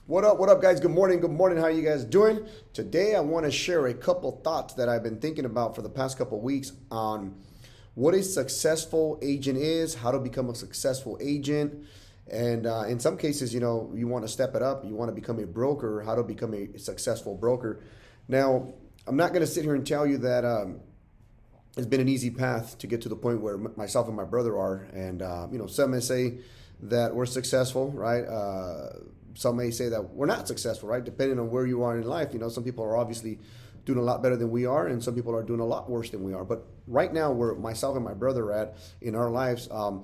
What up, guys? Good morning. Good morning. How are you guys doing? Today, I want to share a couple thoughts that I've been thinking about for the past couple weeks on what a successful agent is, how to become a successful agent, and in some cases, you want to step it up. You want to become a broker, how to become a successful broker. Now, I'm not going to sit here and tell you that it's been an easy path to get to the point where myself and my brother are, and some may say that we're successful, right? Some may say that we're not successful, right? Depending on where you are in life. Some people are obviously doing a lot better than we are, and some people are doing a lot worse than we are. But right now, where myself and my brother are at in our lives, and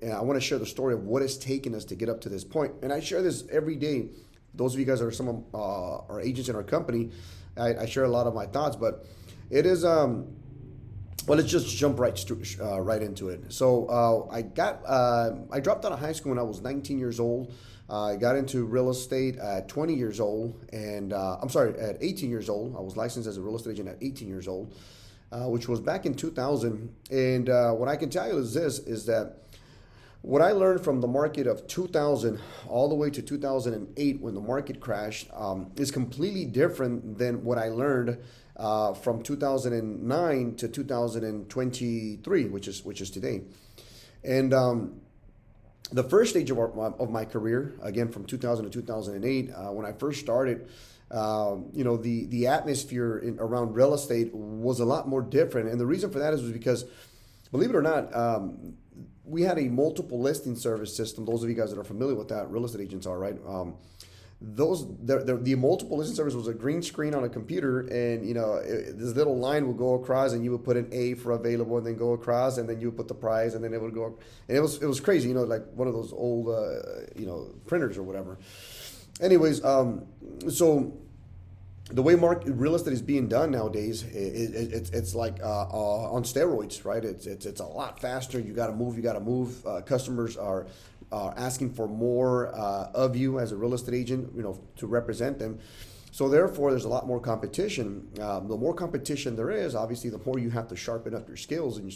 I want to share the story of what has taken us to get up to this point. And I share this every day. Those of you guys are some of our agents in our company. I share a lot of my thoughts, but it is well, let's just jump right into it. So I dropped out of high school when I was 19 years old. I got into real estate at 20 years old, and at 18 years old. I was licensed as a real estate agent at 18 years old, which was back in 2000. And what I can tell you is that what I learned from the market of 2000 all the way to 2008 when the market crashed is completely different than what I learned from 2009 to 2023, which is today. And the first stage of my career, again from 2000 to 2008, when I first started, the atmosphere around real estate was a lot more different. And the reason for that was because, believe it or not, we had a multiple listing service system. Those of you guys that are familiar with that, real estate agents are, right? The multiple listing service was a green screen on a computer, and this little line would go across, and you would put an A for available, and then go across, and then you would put the price, and then it would go, and it was crazy, like one of those old printers or whatever. Anyways, so the way real estate is being done nowadays, it's like on steroids, right? It's a lot faster. You got to move. Customers are asking for more of you as a real estate agent, to represent them. So therefore, there's a lot more competition. The more competition there is, obviously, the more you have to sharpen up your skills and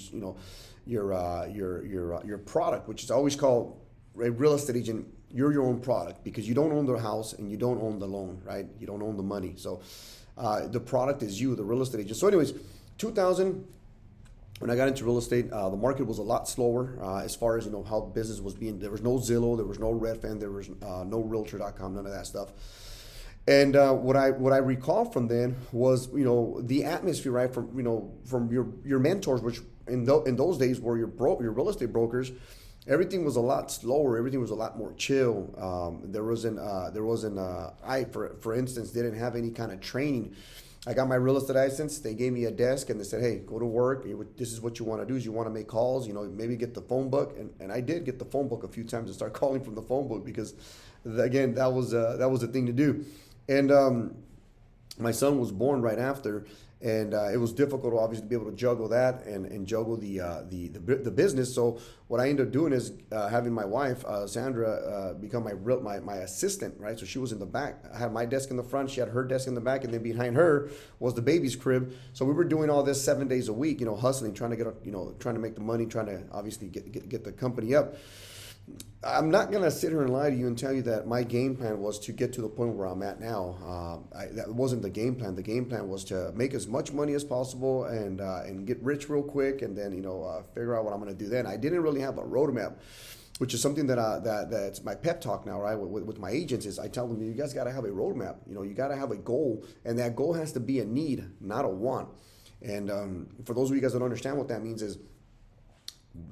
your product, which is always called a real estate agent. You're your own product because you don't own the house and you don't own the loan, right? You don't own the money. So the product is you, the real estate agent. So anyways, 2000. When I got into real estate, the market was a lot slower as far as how business was being. There was no Zillow, there was no Redfin, there was no Realtor.com, none of that stuff. And what I recall from then was the atmosphere, right, from your mentors, which in those days were your real estate brokers. Everything was a lot slower. Everything was a lot more chill. I, for instance, didn't have any kind of training. I got my real estate license. They gave me a desk and they said, hey, go to work. This is what you want to do is you want to make calls, maybe get the phone book. And I did get the phone book a few times and start calling from the phone book because, again, that was the thing to do. And my son was born right after. And it was difficult, obviously, to be able to juggle that and juggle the business. So what I ended up doing is having my wife, Sandra, become my assistant, right? So she was in the back. I had my desk in the front. She had her desk in the back, and then behind her was the baby's crib. So we were doing all this 7 days a week, hustling, trying to make the money, trying to obviously get the company up. I'm not going to sit here and lie to you and tell you that my game plan was to get to the point where I'm at now. That wasn't the game plan. The game plan was to make as much money as possible and get rich real quick, and then figure out what I'm going to do then. I didn't really have a roadmap, which is something that's my pep talk now, right? With my agents is I tell them, you guys got to have a roadmap. You got to have a goal, and that goal has to be a need, not a want. And for those of you guys that don't understand what that means is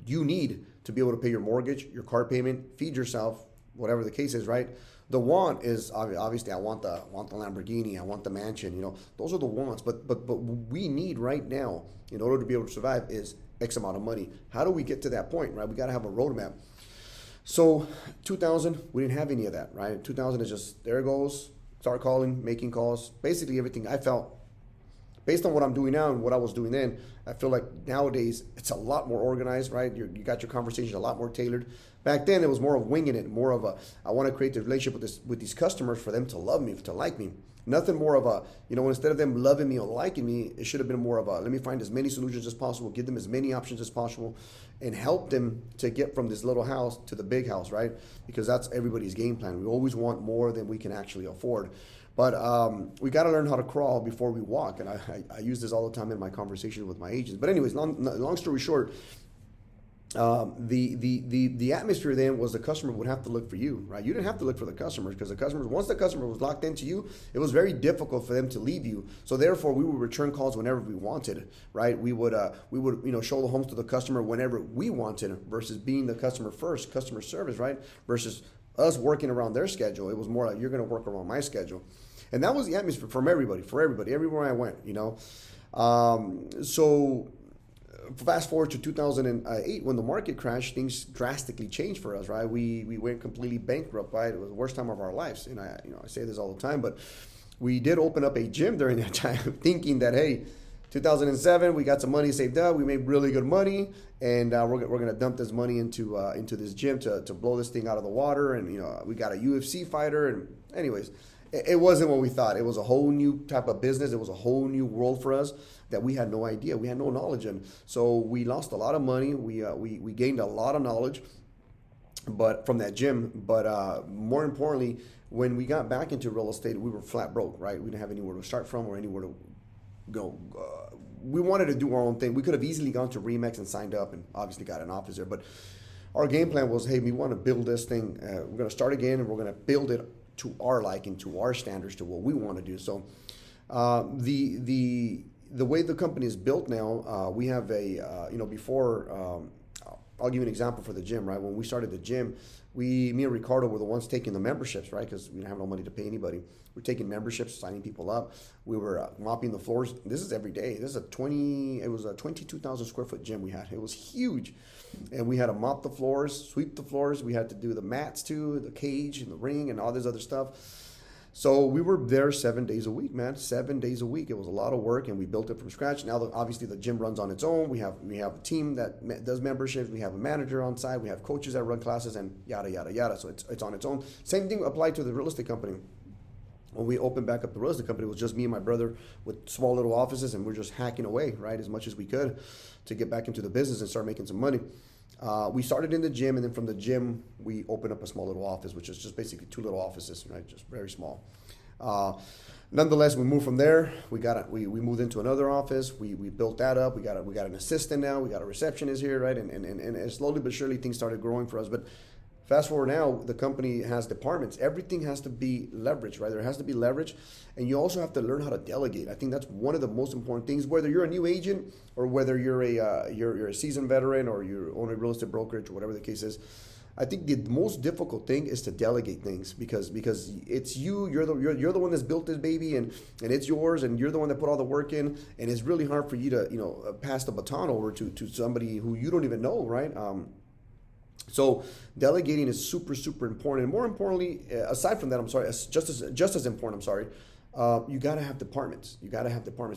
you need to be able to pay your mortgage, your car payment, feed yourself, whatever the case is, right? The want is obviously I want the Lamborghini, I want the mansion, those are the wants. But we need right now in order to be able to survive is X amount of money. How do we get to that point, right? We got to have a roadmap. So 2000, we didn't have any of that, right? 2000 is just there it goes, start calling, making calls, basically everything. I felt based on what I'm doing now and what I was doing then, I feel like nowadays it's a lot more organized, right? You got your conversations a lot more tailored. Back then, it was more of winging it, more of a, I want to create the relationship with these customers for them to love me, to like me. Nothing more of a, instead of them loving me or liking me, it should have been more of a, let me find as many solutions as possible, give them as many options as possible, and help them to get from this little house to the big house, right? Because that's everybody's game plan. We always want more than we can actually afford. But we got to learn how to crawl before we walk. And I use this all the time in my conversations with my agents. But anyways, long story short, the atmosphere then was the customer would have to look for you, right? You didn't have to look for the customers, because the customers, once the customer was locked into you, it was very difficult for them to leave you. So therefore, we would return calls whenever we wanted, right? We would show the homes to the customer whenever we wanted, versus being the customer first, customer service, right? Versus us working around their schedule. It was more like, you're going to work around my schedule. And that was the atmosphere from everybody, everywhere I went, So fast forward to 2008, when the market crashed, things drastically changed for us, right? We went completely bankrupt, right? It was the worst time of our lives. And I say this all the time, but we did open up a gym during that time, thinking that, hey, 2007, we got some money saved up, we made really good money, and we're going to dump this money into this gym to blow this thing out of the water. And, we got a UFC fighter. And anyways, it wasn't what we thought. It was a whole new type of business. It was a whole new world for us that we had no idea. We had no knowledge in. So we lost a lot of money. We gained a lot of knowledge, but from that gym. But more importantly, when we got back into real estate, we were flat broke, right? We didn't have anywhere to start from or anywhere to go. We wanted to do our own thing. We could have easily gone to Remax and signed up and obviously got an office there. But our game plan was, hey, we want to build this thing. We're going to start again, and we're going to build it to our liking, to our standards, to what we want to do. So the way the company is built now, we have before, I'll give you an example for the gym, right? When we started the gym, me and Ricardo were the ones taking the memberships, right? Because we didn't have no money to pay anybody. We're taking memberships, signing people up. We were mopping the floors. This is every day. It was a 22,000 square foot gym we had. It was huge. And we had to mop the floors, sweep the floors. We had to do the mats too, the cage and the ring and all this other stuff. So we were there 7 days a week, man. 7 days a week. It was a lot of work, and we built it from scratch. Now, obviously, the gym runs on its own. We have a team that does memberships. We have a manager on site. We have coaches that run classes, and yada yada yada. So it's on its own. Same thing applied to the real estate company. When we opened back up the real estate company, it was just me and my brother with small little offices, and we're just hacking away, right, as much as we could to get back into the business and start making some money. We started in the gym, and then from the gym, we opened up a small little office, which is just basically two little offices, right? Just very small. Nonetheless, we moved from there. We moved into another office. We built that up. We got an assistant now. We got a receptionist here, right? And slowly but surely things started growing for us. But fast forward now, the company has departments. Everything has to be leveraged, right? There has to be leverage, and you also have to learn how to delegate. I think that's one of the most important things. Whether you're a new agent or whether you're a seasoned veteran or you own a real estate brokerage or whatever the case is, I think the most difficult thing is to delegate things because it's you're the one that's built this baby and it's yours, and you're the one that put all the work in, and it's really hard for you to pass the baton over to somebody who you don't even know, right? So delegating is super, super important. And more importantly, aside from that, just as important, you got to have departments.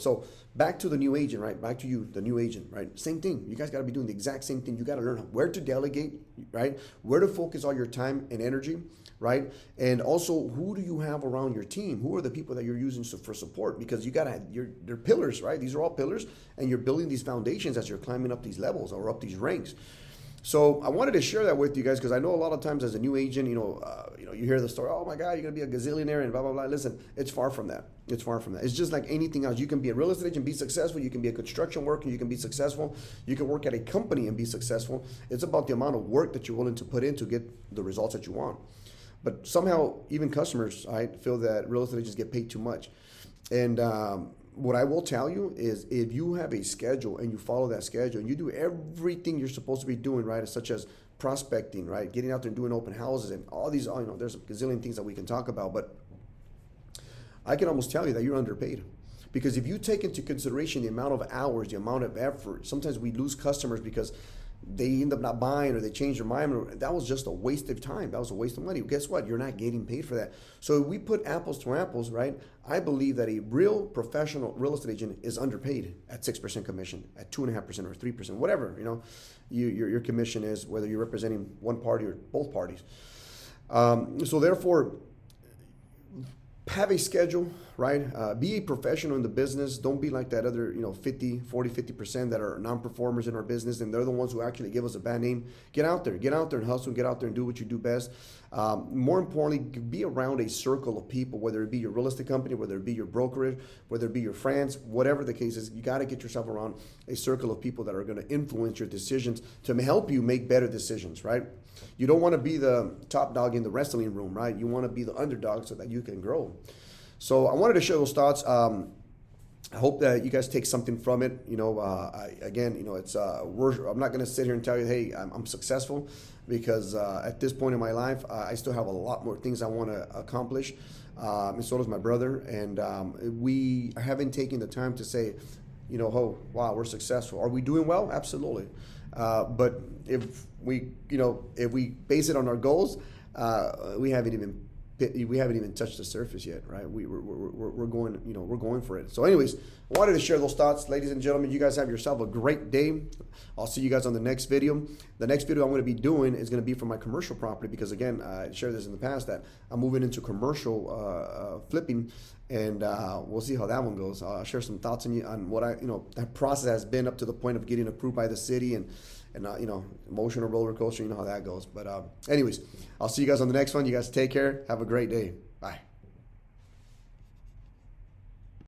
So back to the new agent, right? Back to you, the new agent, right? Same thing. You guys got to be doing the exact same thing. You got to learn where to delegate, right? Where to focus all your time and energy, right? And also, who do you have around your team? Who are the people that you're using for support? Because they're pillars, right? These are all pillars, and you're building these foundations as you're climbing up these levels or up these ranks. So I wanted to share that with you guys because I know a lot of times as a new agent, you hear the story, oh my God, you're going to be a gazillionaire and blah, blah, blah. Listen, it's far from that. It's just like anything else. You can be a real estate agent, be successful. You can be a construction worker, you can be successful. You can work at a company and be successful. It's about the amount of work that you're willing to put in to get the results that you want. But somehow even customers, feel that real estate agents get paid too much. And what I will tell you is if you have a schedule and you follow that schedule and you do everything you're supposed to be doing, right, such as prospecting, right, getting out there and doing open houses and all these, there's a gazillion things that we can talk about, but I can almost tell you that you're underpaid. Because if you take into consideration the amount of hours, the amount of effort, sometimes we lose customers because they end up not buying or they change their mind. That was just a waste of time. That was a waste of money. Guess what? You're not getting paid for that. So if we put apples to apples, right? I believe that a real professional real estate agent is underpaid at 6% commission, at 2.5% or 3%, whatever, your commission is, whether you're representing one party or both parties. So therefore, have a schedule, right? Be a professional in the business. Don't be like that other, 50% that are non-performers in our business, and they're the ones who actually give us a bad name. Get out there and hustle, get out there and do what you do best. More importantly, be around a circle of people, whether it be your real estate company, whether it be your brokerage, whether it be your friends, whatever the case is. You got to get yourself around a circle of people that are going to influence your decisions to help you make better decisions, right? You don't want to be the top dog in the wrestling room, right? You want to be the underdog so that you can grow. So I wanted to share those thoughts. I hope that you guys take something from it. It's I'm not going to sit here and tell you, hey, I'm successful, because at this point in my life, I still have a lot more things I want to accomplish. And so does my brother. And we haven't taken the time to say, oh, wow, we're successful. Are we doing well? Absolutely. But if we base it on our goals, we haven't even touched the surface yet, right? We're going for it. So anyways, I wanted to share those thoughts. Ladies and gentlemen, you guys have yourself a great day. I'll see you guys on the next video. The next video I'm going to be doing is going to be for my commercial property, because again, I shared this in the past that I'm moving into commercial flipping, and we'll see how that one goes. I'll share some thoughts on what that process has been up to the point of getting approved by the city, and emotional roller coaster. You know how that goes. But anyways, I'll see you guys on the next one. You guys take care. Have a great day.